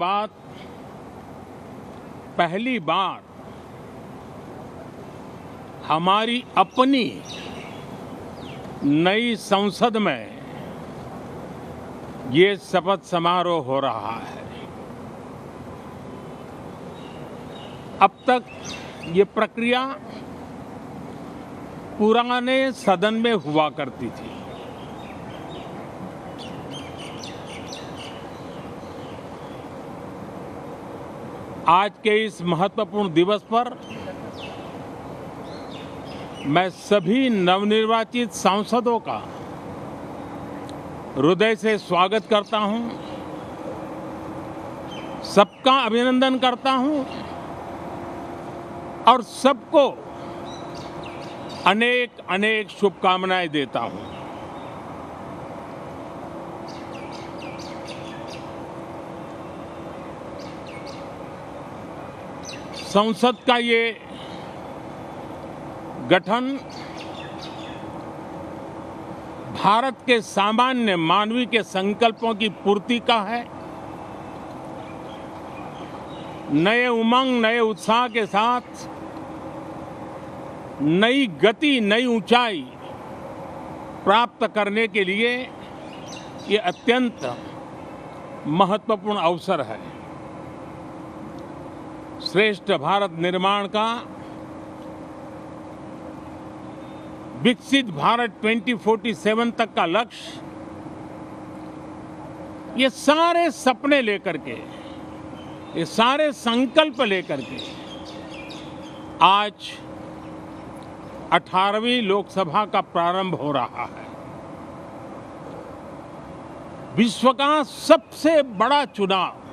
बात पहली बार हमारी अपनी नई संसद में ये शपथ समारोह हो रहा है। अब तक ये प्रक्रिया पुराने सदन में हुआ करती थी। आज के इस महत्वपूर्ण दिवस पर मैं सभी नवनिर्वाचित सांसदों का हृदय से स्वागत करता हूं, सबका अभिनंदन करता हूं और सबको अनेक अनेक शुभकामनाएं देता हूं। संसद का ये गठन भारत के सामान्य मानवीय के संकल्पों की पूर्ति का है। नए उमंग, नए उत्साह के साथ नई गति, नई ऊंचाई प्राप्त करने के लिए ये अत्यंत महत्वपूर्ण अवसर है। श्रेष्ठ भारत निर्माण का, विकसित भारत 2047 तक का लक्ष्य, ये सारे सपने लेकर के, ये सारे संकल्प लेकर के आज 18वीं लोकसभा का प्रारंभ हो रहा है। विश्व का सबसे बड़ा चुनाव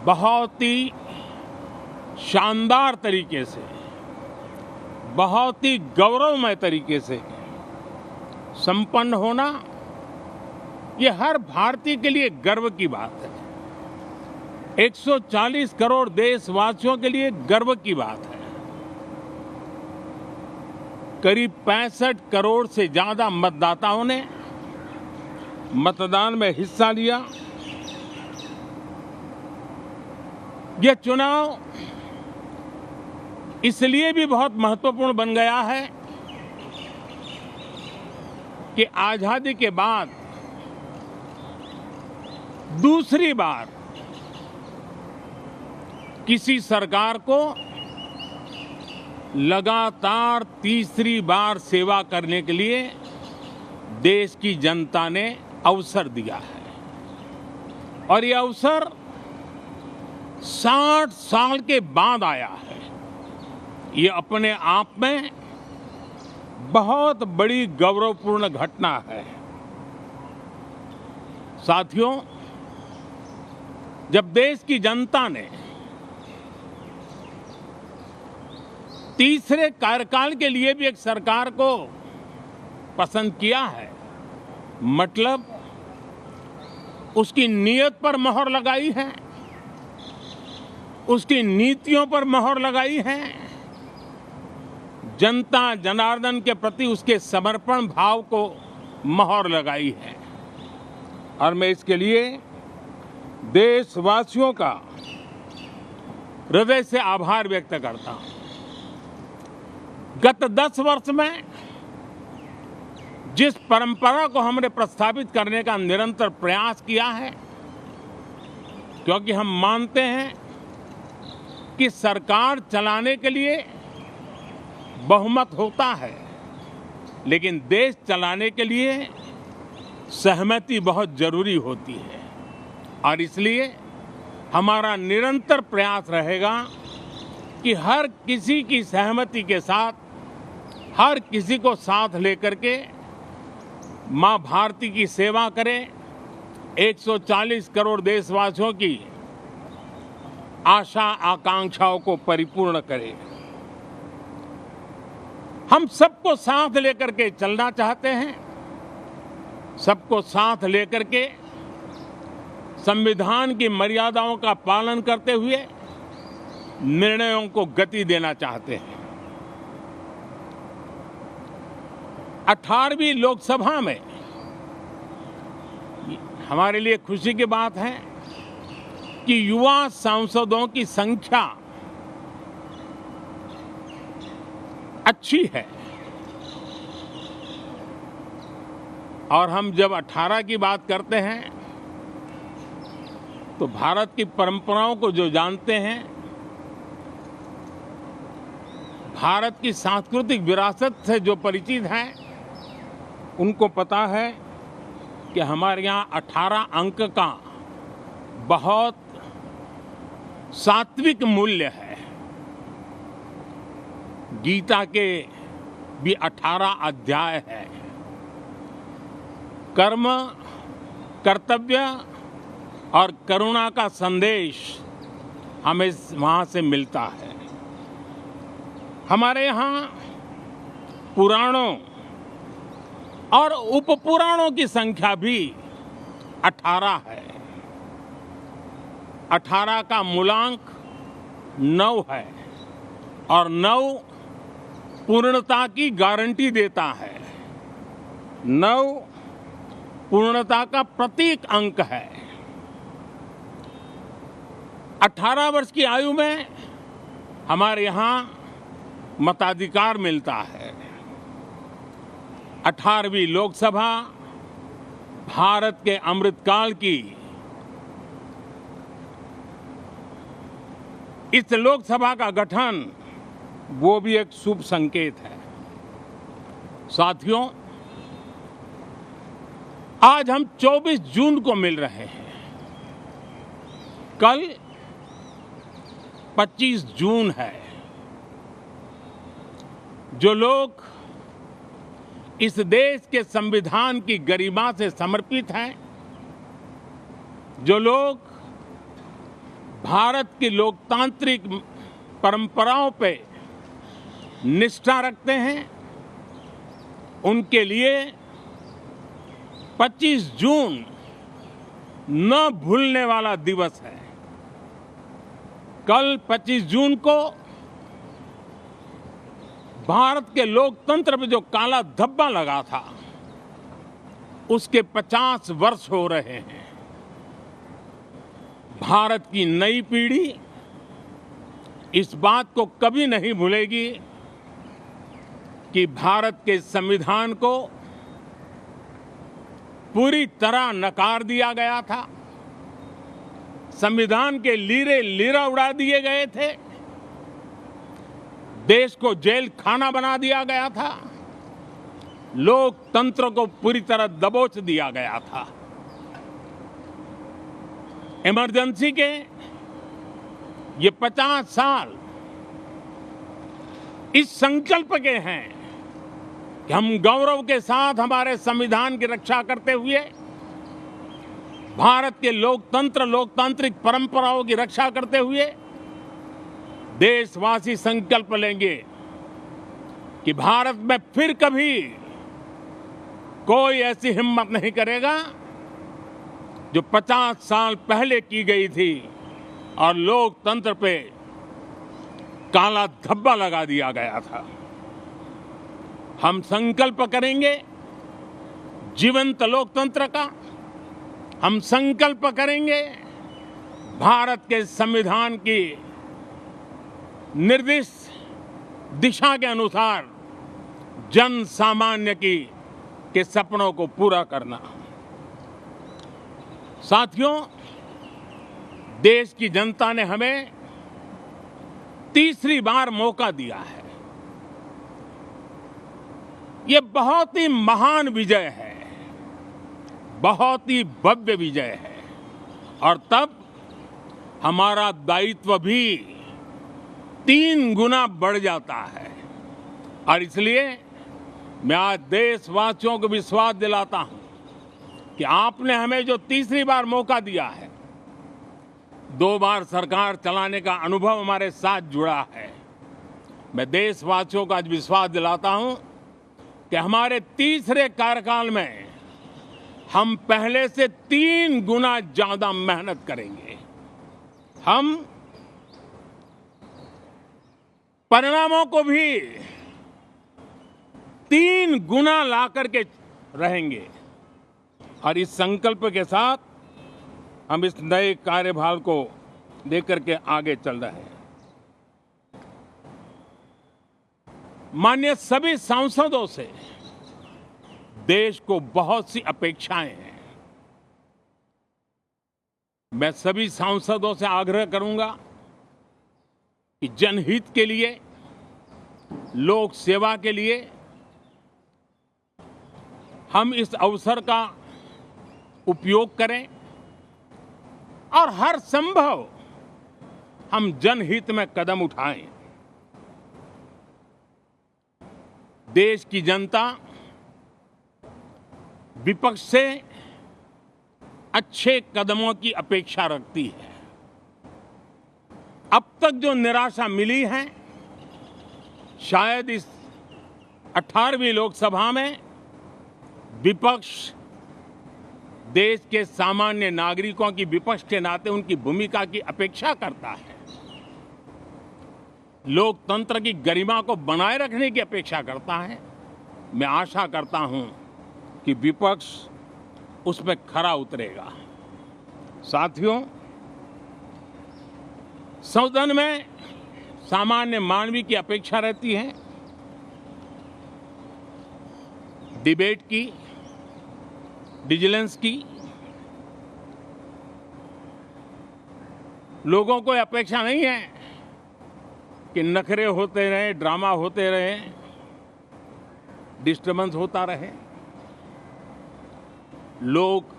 बहुत ही शानदार तरीके से, बहुत ही गौरवमय तरीके से संपन्न होना, ये हर भारतीय के लिए गर्व की बात है। 140 करोड़ देशवासियों के लिए गर्व की बात है। करीब 65 करोड़ से ज्यादा मतदाताओं ने मतदान में हिस्सा लिया। यह चुनाव इसलिए भी बहुत महत्वपूर्ण बन गया है कि आजादी के बाद दूसरी बार किसी सरकार को लगातार तीसरी बार सेवा करने के लिए देश की जनता ने अवसर दिया है। और यह अवसर 60 साल के बाद आया है। ये अपने आप में बहुत बड़ी गौरवपूर्ण घटना है। साथियों, जब देश की जनता ने तीसरे कार्यकाल के लिए भी एक सरकार को पसंद किया है, मतलब उसकी नीयत पर मोहर लगाई है, उसकी नीतियों पर मोहर लगाई है, जनता जनार्दन के प्रति उसके समर्पण भाव को मोहर लगाई है। और मैं इसके लिए देशवासियों का हृदय से आभार व्यक्त करता हूं। गत 10 वर्ष में जिस परंपरा को हमने प्रस्थापित करने का निरंतर प्रयास किया है, क्योंकि हम मानते हैं कि सरकार चलाने के लिए बहुमत होता है, लेकिन देश चलाने के लिए सहमति बहुत जरूरी होती है। और इसलिए हमारा निरंतर प्रयास रहेगा कि हर किसी की सहमति के साथ, हर किसी को साथ लेकर के मां भारती की सेवा करें, 140 करोड़ देशवासियों की आशा आकांक्षाओं को परिपूर्ण करें। हम सबको साथ लेकर के चलना चाहते हैं, सबको साथ लेकर के संविधान की मर्यादाओं का पालन करते हुए निर्णयों को गति देना चाहते हैं। 18वीं लोकसभा में हमारे लिए खुशी की बात है कि युवा सांसदों की संख्या अच्छी है। और हम जब 18 की बात करते हैं तो भारत की परंपराओं को जो जानते हैं, भारत की सांस्कृतिक विरासत से जो परिचित हैं, उनको पता है कि हमारे यहाँ 18 अंक का बहुत सात्विक मूल्य है। गीता के भी 18 अध्याय है। कर्म, कर्तव्य और करुणा का संदेश हमें वहाँ से मिलता है। हमारे यहाँ पुराणों और उपपुराणों की संख्या भी 18 है। 18 का मूलांक 9 है और 9 पूर्णता की गारंटी देता है। 9 पूर्णता का प्रतीक अंक है। 18 वर्ष की आयु में हमारे यहाँ मताधिकार मिलता है। 18वीं लोकसभा भारत के अमृतकाल की इस लोकसभा का गठन वो भी एक शुभ संकेत है। साथियों, आज हम 24 जून को मिल रहे हैं। कल 25 जून है। जो लोग इस देश के संविधान की गरिमा से समर्पित हैं, जो लोग भारत की लोकतांत्रिक परंपराओं पे निष्ठा रखते हैं, उनके लिए 25 जून न भूलने वाला दिवस है। कल 25 जून को भारत के लोकतंत्र पे जो काला धब्बा लगा था, उसके 50 वर्ष हो रहे हैं। भारत की नई पीढ़ी इस बात को कभी नहीं भूलेगी कि भारत के संविधान को पूरी तरह नकार दिया गया था। संविधान के लीरे लीरा उड़ा दिए गए थे। देश को जेल खाना बना दिया गया था। लोकतंत्र को पूरी तरह दबोच दिया गया था। इमरजेंसी के ये 50 साल इस संकल्प के हैं कि हम गौरव के साथ हमारे संविधान की रक्षा करते हुए भारत के लोकतांत्रिक परंपराओं की रक्षा करते हुए देशवासी संकल्प लेंगे कि भारत में फिर कभी कोई ऐसी हिम्मत नहीं करेगा जो 50 साल पहले की गई थी और लोकतंत्र पे काला धब्बा लगा दिया गया था। हम संकल्प करेंगे जीवंत लोकतंत्र का। हम संकल्प करेंगे भारत के संविधान की निर्दिष्ट दिशा के अनुसार जन सामान्य के सपनों को पूरा करना। साथियों, देश की जनता ने हमें तीसरी बार मौका दिया है। ये बहुत ही महान विजय है, बहुत ही भव्य विजय है और तब हमारा दायित्व भी 3 गुना बढ़ जाता है। और इसलिए मैं आज देशवासियों को विश्वास दिलाता हूं कि आपने हमें जो तीसरी बार मौका दिया है, 2 बार सरकार चलाने का अनुभव हमारे साथ जुड़ा है। मैं देशवासियों को आज विश्वास दिलाता हूं कि हमारे तीसरे कार्यकाल में हम पहले से 3 गुना ज्यादा मेहनत करेंगे। हम परिणामों को भी 3 गुना ला करके रहेंगे। और इस संकल्प के साथ हम इस नए कार्यभार को लेकर के आगे चल रहे हैं। माननीय सभी सांसदों से देश को बहुत सी अपेक्षाएं हैं। मैं सभी सांसदों से आग्रह करूंगा कि जनहित के लिए, लोक सेवा के लिए हम इस अवसर का उपयोग करें और हर संभव हम जनहित में कदम उठाएं। देश की जनता विपक्ष से अच्छे कदमों की अपेक्षा रखती है। अब तक जो निराशा मिली है, शायद इस 18वीं लोकसभा में विपक्ष देश के सामान्य नागरिकों की विपक्ष के नाते उनकी भूमिका की अपेक्षा करता है, लोकतंत्र की गरिमा को बनाए रखने की अपेक्षा करता है। मैं आशा करता हूं कि विपक्ष उसमें खरा उतरेगा। साथियों, सदन में सामान्य मानवीय की अपेक्षा रहती है डिबेट की, विजिलेंस की। लोगों को अपेक्षा नहीं है कि नखरे होते रहे, ड्रामा होते रहे, डिस्टर्बेंस होता रहे। लोग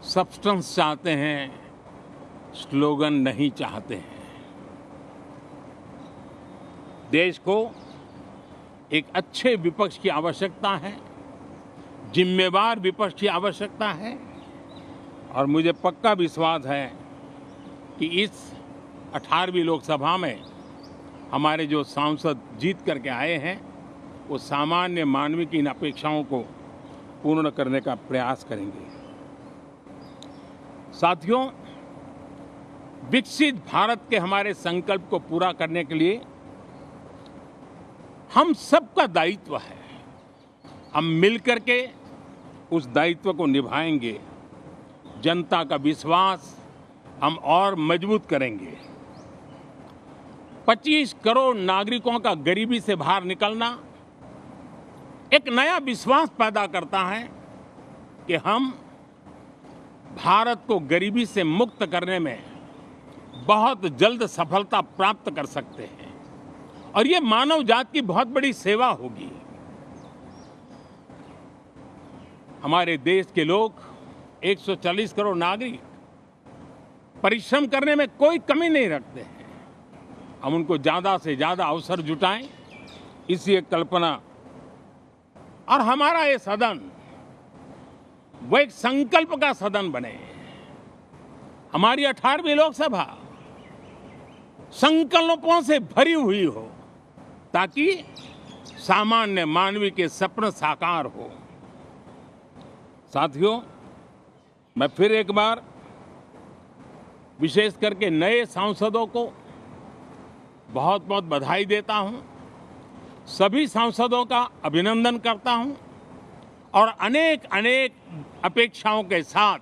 सब्सटेंस चाहते हैं, स्लोगन नहीं चाहते हैं। देश को एक अच्छे विपक्ष की आवश्यकता है, जिम्मेवार विपक्ष की आवश्यकता है। और मुझे पक्का विश्वास है कि इस 18वीं लोकसभा में हमारे जो सांसद जीत करके आए हैं, वो सामान्य मानवीय की इन अपेक्षाओं को पूर्ण करने का प्रयास करेंगे। साथियों, विकसित भारत के हमारे संकल्प को पूरा करने के लिए हम सबका दायित्व है। हम मिलकर के उस दायित्व को निभाएंगे। जनता का विश्वास हम और मजबूत करेंगे। 25 करोड़ नागरिकों का गरीबी से बाहर निकलना एक नया विश्वास पैदा करता है कि हम भारत को गरीबी से मुक्त करने में बहुत जल्द सफलता प्राप्त कर सकते हैं और ये मानव जाति की बहुत बड़ी सेवा होगी। हमारे देश के लोग 140 करोड़ नागरिक परिश्रम करने में कोई कमी नहीं रखते हैं। हम उनको ज्यादा से ज्यादा अवसर जुटाएं, इसी एक कल्पना। और हमारा ये सदन वो एक संकल्प का सदन बने। हमारी 18वीं लोकसभा संकल्पों से भरी हुई हो ताकि सामान्य मानवीय के सपने साकार हो। साथियों, मैं फिर एक बार विशेष करके नए सांसदों को बहुत बहुत बधाई देता हूं। सभी सांसदों का अभिनंदन करता हूं और अनेक अनेक अपेक्षाओं के साथ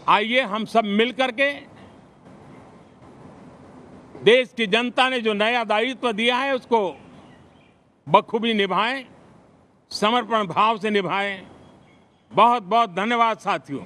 आइए हम सब मिलकर के देश की जनता ने जो नया दायित्व दिया है उसको बखूबी निभाएं, समर्पण भाव से निभाएं। बहुत बहुत धन्यवाद साथियों।